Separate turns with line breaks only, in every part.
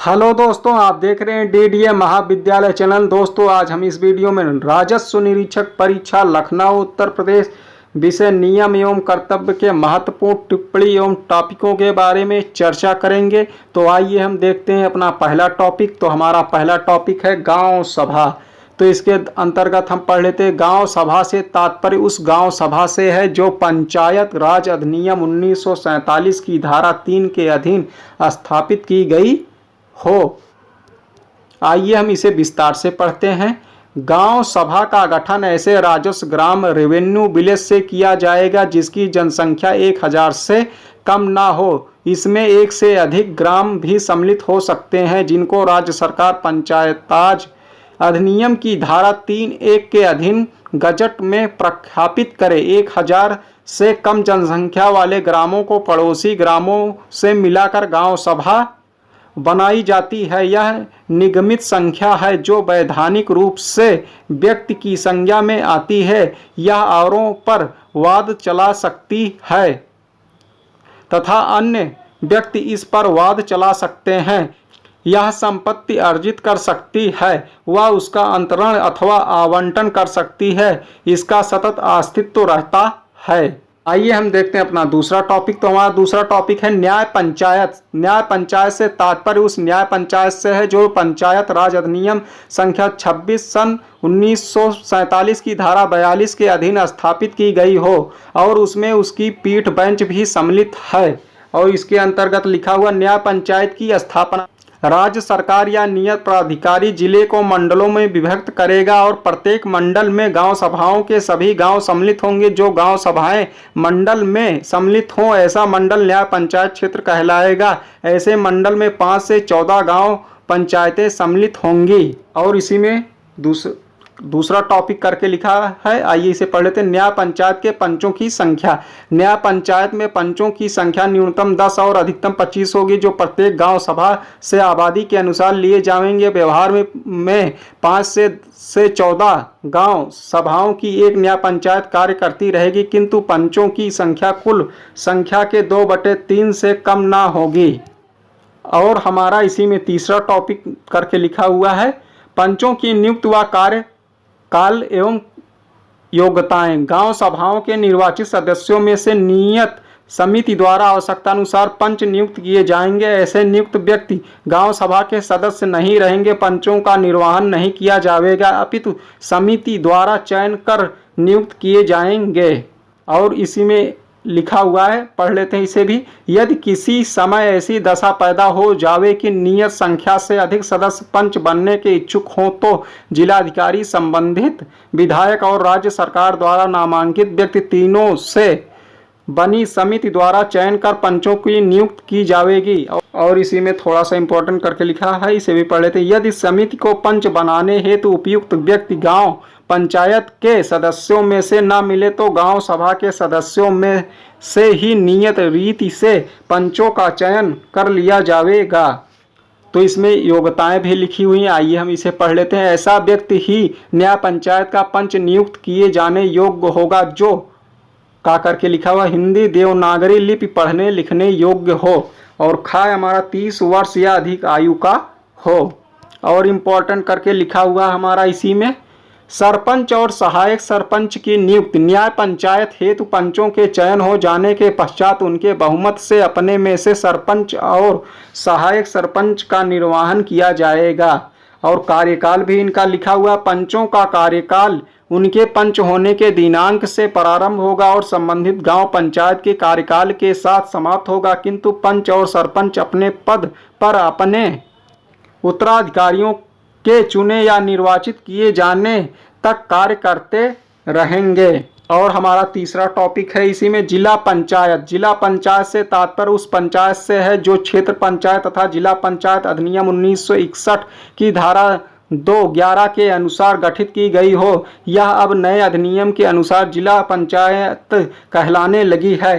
Hello दोस्तों, आप देख रहे हैं डीडीए महाविद्यालय चैनल। दोस्तों, आज हम इस वीडियो में राजस्व निरीक्षक परीक्षा लखनऊ उत्तर प्रदेश विषय नियम एवं कर्तव्य के महत्वपूर्ण टिप्पणी एवं टॉपिकों के बारे में चर्चा करेंगे। तो आइए हम देखते हैं अपना पहला टॉपिक। तो हमारा पहला टॉपिक है गांव सभा। तो इसके अंतर्गत हम पढ़ लेते हैं। गांव सभा से तात्पर्य उस गांव सभा से है जो पंचायत राज अधिनियम 1947 की धारा 3 के अधीन स्थापित की गई हो। आइए हम इसे विस्तार से पढ़ते हैं। गांव सभा का गठन ऐसे राजस्व ग्राम रेवेन्यू विलेज से किया जाएगा जिसकी जनसंख्या 1000 से कम ना हो। इसमें एक से अधिक ग्राम भी सम्मिलित हो सकते हैं जिनको राज्य सरकार पंचायताज अधिनियम की धारा 3(1) के अधीन गजट में प्रख्यापित करे। 1000 से कम जनसंख्या वाले ग्रामों को पड़ोसी ग्रामों से मिलाकर गांव सभा बनाई जाती है। यह निगमित संख्या है जो वैधानिक रूप से व्यक्ति की संज्ञा में आती है। यह औरों पर वाद चला सकती है तथा अन्य व्यक्ति इस पर वाद चला सकते हैं। यह संपत्ति अर्जित कर सकती है व उसका अंतरण अथवा आवंटन कर सकती है। इसका सतत अस्तित्व रहता है। आइए हम देखते हैं अपना दूसरा टॉपिक। तो हमारा दूसरा टॉपिक है न्याय पंचायत। न्याय पंचायत से तात्पर्य उस न्याय पंचायत से है जो पंचायत राज अधिनियम संख्या 26 सन 1947 की धारा 42 के अधीन स्थापित की गई हो और उसमें उसकी पीठ बेंच भी सम्मिलित है। और इसके अंतर्गत लिखा हुआ न्याय पंचायत की स्थापना राज्य सरकार या नियत प्राधिकारी जिले को मंडलों में विभक्त करेगा और प्रत्येक मंडल में गांव सभाओं के सभी गांव सम्मिलित होंगे। जो गांव सभाएं मंडल में सम्मिलित हों ऐसा मंडल न्याय पंचायत क्षेत्र कहलाएगा। ऐसे मंडल में 5 से 14 गांव पंचायतें सम्मिलित होंगी। और इसी में दूसरा टॉपिक करके लिखा है। आइए इसे पढ़ लेते हैं। न्याय पंचायत के पंचों की संख्या। न्याय पंचायत में पंचों की संख्या न्यूनतम 10 और अधिकतम 25 होगी जो प्रत्येक गांव सभा से आबादी के अनुसार लिए जाएंगे। व्यवहार में 5 से 14 गांव सभाओं की एक न्याय पंचायत कार्य करती रहेगी किंतु पंचों की संख्या कुल संख्या के 2/3 से कम ना होगी। और हमारा इसी में तीसरा टॉपिक करके लिखा हुआ है पंचों की नियुक्त व कार्य काल एवं योग्यताएं। गांव सभाओं के निर्वाचित सदस्यों में से नियत समिति द्वारा आवश्यकतानुसार पंच नियुक्त किए जाएंगे। ऐसे नियुक्त व्यक्ति गांव सभा के सदस्य नहीं रहेंगे। पंचों का निर्वहन नहीं किया जाएगा अपितु समिति द्वारा चयन कर नियुक्त किए जाएंगे। और इसी में लिखा हुआ है, पढ़ लेते हैं इसे भी। यदि किसी समय ऐसी दशा पैदा हो जावे कि नियत संख्या से अधिक सदस्य पंच बनने के इच्छुक हों तो जिलाधिकारी संबंधित विधायक और राज्य सरकार द्वारा नामांकित व्यक्ति तीनों से बनी समिति द्वारा चयन कर पंचों की नियुक्त की जाएगी। और इसी में थोड़ा सा इंपॉर्टेंट करके लिखा है, इसे भी पढ़ लेते हैं। यदि समिति को पंच बनाने हेतु उपयुक्त व्यक्ति गांव पंचायत के सदस्यों में से न मिले तो गांव सभा के सदस्यों में से ही नियत रीति से पंचों का चयन कर लिया जाएगा। तो इसमें योग्यताएं भी लिखी हुई हैं। आइए हम इसे पढ़ लेते हैं। ऐसा व्यक्ति ही न्याय पंचायत का पंच नियुक्त किए जाने योग्य होगा जो का करके लिखा हुआ हिंदी देवनागरी लिपि पढ़ने लिखने योग्य हो और खाए हमारा 30 वर्ष या अधिक आयु का हो। और इम्पोर्टेंट करके लिखा हुआ हमारा इसी में सरपंच और सहायक सरपंच की नियुक्ति। न्याय पंचायत हेतु पंचों के चयन हो जाने के पश्चात उनके बहुमत से अपने में से सरपंच और सहायक सरपंच का निर्वहन किया जाएगा। और कार्यकाल भी इनका लिखा हुआ। पंचों का कार्यकाल उनके पंच होने के दिनांक से प्रारंभ होगा और संबंधित गांव पंचायत के कार्यकाल के साथ समाप्त होगा किंतु पंच और सरपंच अपने पद पर अपने उत्तराधिकारियों के चुने या निर्वाचित किए जाने तक कार्य करते रहेंगे। और हमारा तीसरा टॉपिक है इसी में जिला पंचायत। जिला पंचायत से तात्पर्य उस पंचायत से है जो क्षेत्र पंचायत तथा जिला पंचायत अधिनियम 1961 की धारा 2(11) के अनुसार गठित की गई हो। यह अब नए अधिनियम के अनुसार जिला पंचायत कहलाने लगी है।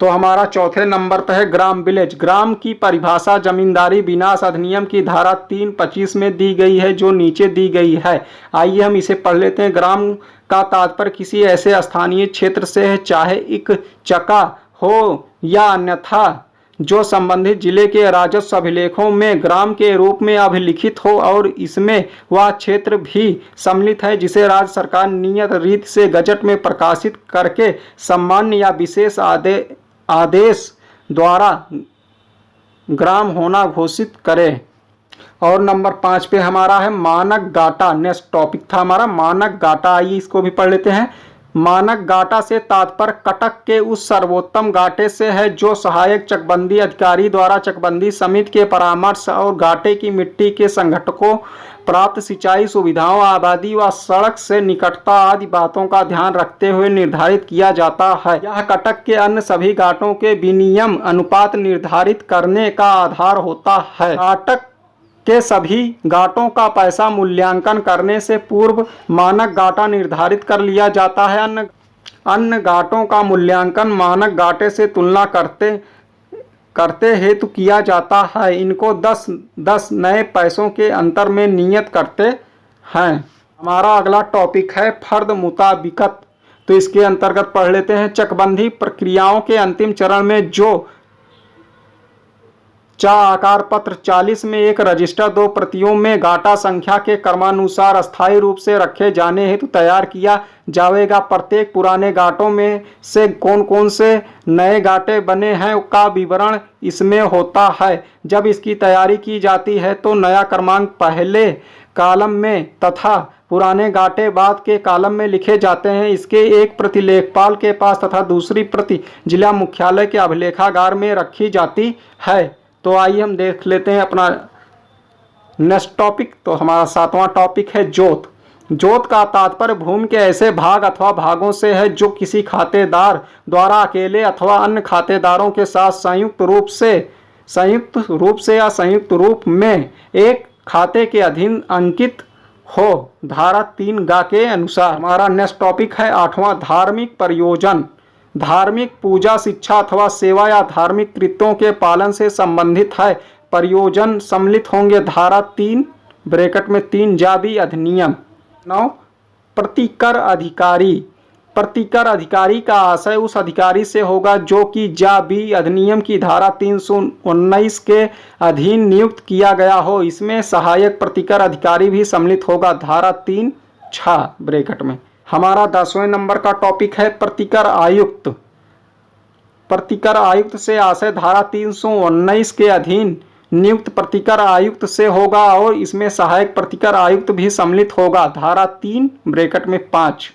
तो हमारा चौथे नंबर पर है ग्राम विलेज। ग्राम की परिभाषा जमींदारी विनाश अधिनियम की धारा 3(25) में दी गई है जो नीचे दी गई है। आइए हम इसे पढ़ लेते हैं। ग्राम का तात्पर्य किसी ऐसे स्थानीय क्षेत्र से है चाहे एक चका हो या अन्यथा जो संबंधित जिले के राजस्व अभिलेखों में ग्राम के रूप में अभिलिखित हो और इसमें वह क्षेत्र भी सम्मिलित है, जिसे राज्य सरकार नियत रीति से गजट में प्रकाशित करके सामान्य या विशेष आदेश द्वारा ग्राम होना घोषित करे। और नंबर 5 पे हमारा है मानक गाटा। नेक्स्ट टॉपिक था हमारा मानक गाटा। आइए इसको भी पढ़ लेते हैं। मानक गाटा से तात्पर्य कटक के उस सर्वोत्तम गाटे से है जो सहायक चकबंदी अधिकारी द्वारा चकबंदी समिति के परामर्श और गाटे की मिट्टी के संघटकों प्राप्त सिंचाई सुविधाओं, आबादी व सड़क से निकटता आदि बातों का ध्यान रखते हुए निर्धारित किया जाता है। यह कटक के अन्य सभी घाटों के विनियम अनुपात निर्धारित करने का आधार होता है। कटक के सभी घाटों का पैसा मूल्यांकन करने से पूर्व मानक घाटा निर्धारित कर लिया जाता है। अन्य घाटों का मूल्यांकन मानक घाटे से तुलना करते हेतु किया जाता है। इनको 10 नए पैसों के अंतर में नियत करते हैं। हमारा अगला टॉपिक है फर्द मुताबिकत। तो इसके अंतर्गत पढ़ लेते हैं। चकबंदी प्रक्रियाओं के अंतिम चरण में जो चा आकार पत्र 40 में एक रजिस्टर 2 प्रतियों में गाटा संख्या के क्रमानुसार अस्थायी रूप से रखे जाने हेतु तैयार किया जाएगा। प्रत्येक पुराने गाटों में से कौन कौन से नए गाटे बने हैं का विवरण इसमें होता है। जब इसकी तैयारी की जाती है तो नया क्रमांक पहले कॉलम में तथा पुराने गाटे बाद के कॉलम में लिखे जाते हैं। इसके एक प्रति लेखपाल के पास तथा दूसरी प्रति जिला मुख्यालय के अभिलेखागार में रखी जाती है। तो आइए हम देख लेते हैं अपना नेक्स्ट टॉपिक। तो हमारा 7वां टॉपिक है जोत। जोत का तात्पर्य भूमि के ऐसे भाग अथवा भागों से है जो किसी खातेदार द्वारा अकेले अथवा अन्य खातेदारों के साथ संयुक्त रूप से या संयुक्त रूप में एक खाते के अधीन अंकित हो। धारा 3 गा के अनुसार। हमारा नेक्स्ट टॉपिक है 8वां धार्मिक प्रयोजन। धार्मिक पूजा, शिक्षा अथवा सेवा या धार्मिक कृत्यों के पालन से संबंधित है। प्रयोजन सम्मिलित होंगे। धारा 3 ब्रैकेट में 3 जाबी अधिनियम। 9 प्रतिकर अधिकारी। प्रतिकर अधिकारी का आशय उस अधिकारी से होगा जो कि जाबी अधिनियम की धारा 319 के अधीन नियुक्त किया गया हो। इसमें सहायक प्रतिकर अधिकारी भी सम्मिलित होगा। धारा 3 6 ब्रैकेट में। हमारा 10वें नंबर का टॉपिक है प्रतिकर आयुक्त। प्रतिकर आयुक्त से आशय धारा 319 के अधीन नियुक्त प्रतिकर आयुक्त से होगा और इसमें सहायक प्रतिकर आयुक्त भी सम्मिलित होगा। धारा 3 ब्रैकेट में 5।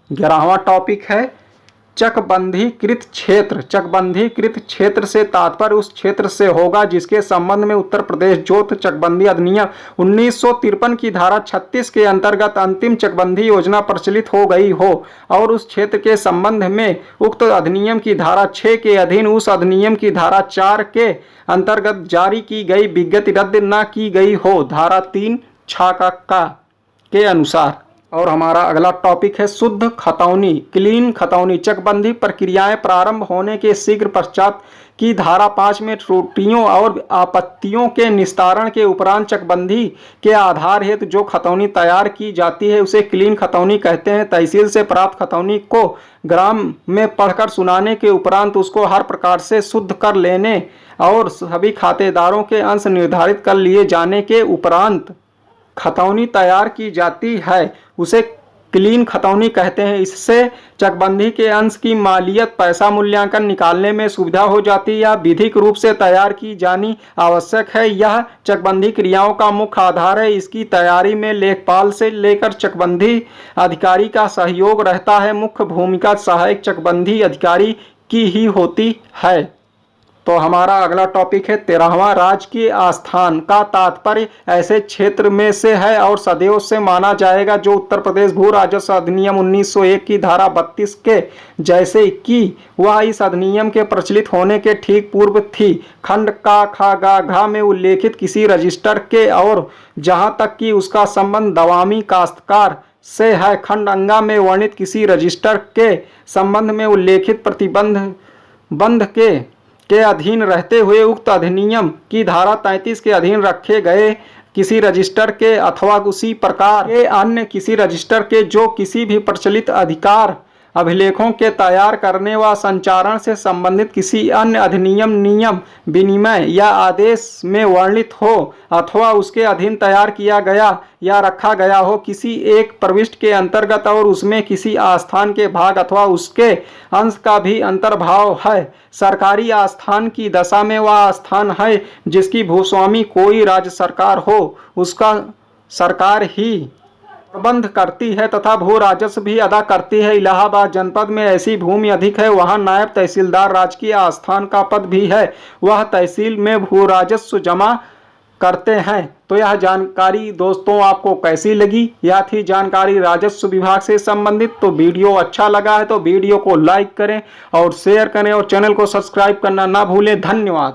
11वां टॉपिक है चकबंधीकृत क्षेत्र। चकबंधीकृत क्षेत्र से तात्पर्य उस क्षेत्र से होगा जिसके संबंध में उत्तर प्रदेश जोत चकबंदी अधिनियम 1953 की धारा 36 के अंतर्गत अंतिम चकबंदी योजना प्रचलित हो गई हो और उस क्षेत्र के संबंध में उक्त अधिनियम की धारा 6 के अधीन उस अधिनियम की धारा 4 के अंतर्गत जारी की गई विज्ञप्ति रद्द न की गई हो। धारा 3 छाका के अनुसार। और हमारा अगला टॉपिक है शुद्ध खतौनी, क्लीन खतौनी। चकबंदी प्रक्रियाएं प्रारंभ होने के शीघ्र पश्चात की धारा 5 में त्रुटियों और आपत्तियों के निस्तारण के उपरांत चकबंदी के आधार हेतु जो खतौनी तैयार की जाती है उसे क्लीन खतौनी कहते हैं। तहसील से प्राप्त खतौनी को ग्राम में पढ़कर सुनाने के उपरांत उसको हर प्रकार से शुद्ध कर लेने और सभी खातेदारों के अंश निर्धारित कर लिए जाने के उपरांत खतौनी तैयार की जाती है, उसे क्लीन खतौनी कहते हैं। इससे चकबंदी के अंश की मालियत पैसा मूल्यांकन निकालने में सुविधा हो जाती है या विधिक रूप से तैयार की जानी आवश्यक है। यह चकबंदी क्रियाओं का मुख्य आधार है। इसकी तैयारी में लेखपाल से लेकर चकबंदी अधिकारी का सहयोग रहता है। मुख्य भूमिका सहायक चकबंदी अधिकारी की ही होती है। तो हमारा अगला टॉपिक है 13वां राजकीय आस्थान का तात्पर्य ऐसे क्षेत्र में से है और सदैव से माना जाएगा जो उत्तर प्रदेश भू राजस्व अधिनियम 1901 की धारा 32 के जैसे कि वह इस अधिनियम के प्रचलित होने के ठीक पूर्व थी। खंड का खा गा घा में उल्लेखित किसी रजिस्टर के और जहां तक कि उसका संबंध दवामी काश्तकार से है। खंड अंगा में वर्णित किसी रजिस्टर के संबंध में उल्लेखित प्रतिबंध के अधीन रहते हुए उक्त अधिनियम की धारा 33 के अधीन रखे गए किसी रजिस्टर के अथवा उसी प्रकार के अन्य किसी रजिस्टर के जो किसी भी प्रचलित अधिकार अभिलेखों के तैयार करने व संचारण से संबंधित किसी अन्य अधिनियम, नियम, विनिमय या आदेश में वर्णित हो अथवा उसके अधीन तैयार किया गया या रखा गया हो, किसी एक प्रविष्टि के अंतर्गत और उसमें किसी आस्थान के भाग अथवा उसके अंश का भी अंतर्भाव है। सरकारी आस्थान की दशा में वह आस्थान है जिसकी भूस्वामी कोई राज्य सरकार हो, उसका सरकार ही प्रबंध करती है तथा भू राजस्व भी अदा करती है। इलाहाबाद जनपद में ऐसी भूमि अधिक है, वहां नायब तहसीलदार राजकीय आस्थान का पद भी है, वह तहसील में भू राजस्व जमा करते हैं। तो यह जानकारी दोस्तों आपको कैसी लगी? यह थी जानकारी राजस्व विभाग से संबंधित। तो वीडियो अच्छा लगा है तो वीडियो को लाइक करें और शेयर करें और चैनल को सब्सक्राइब करना ना भूलें। धन्यवाद।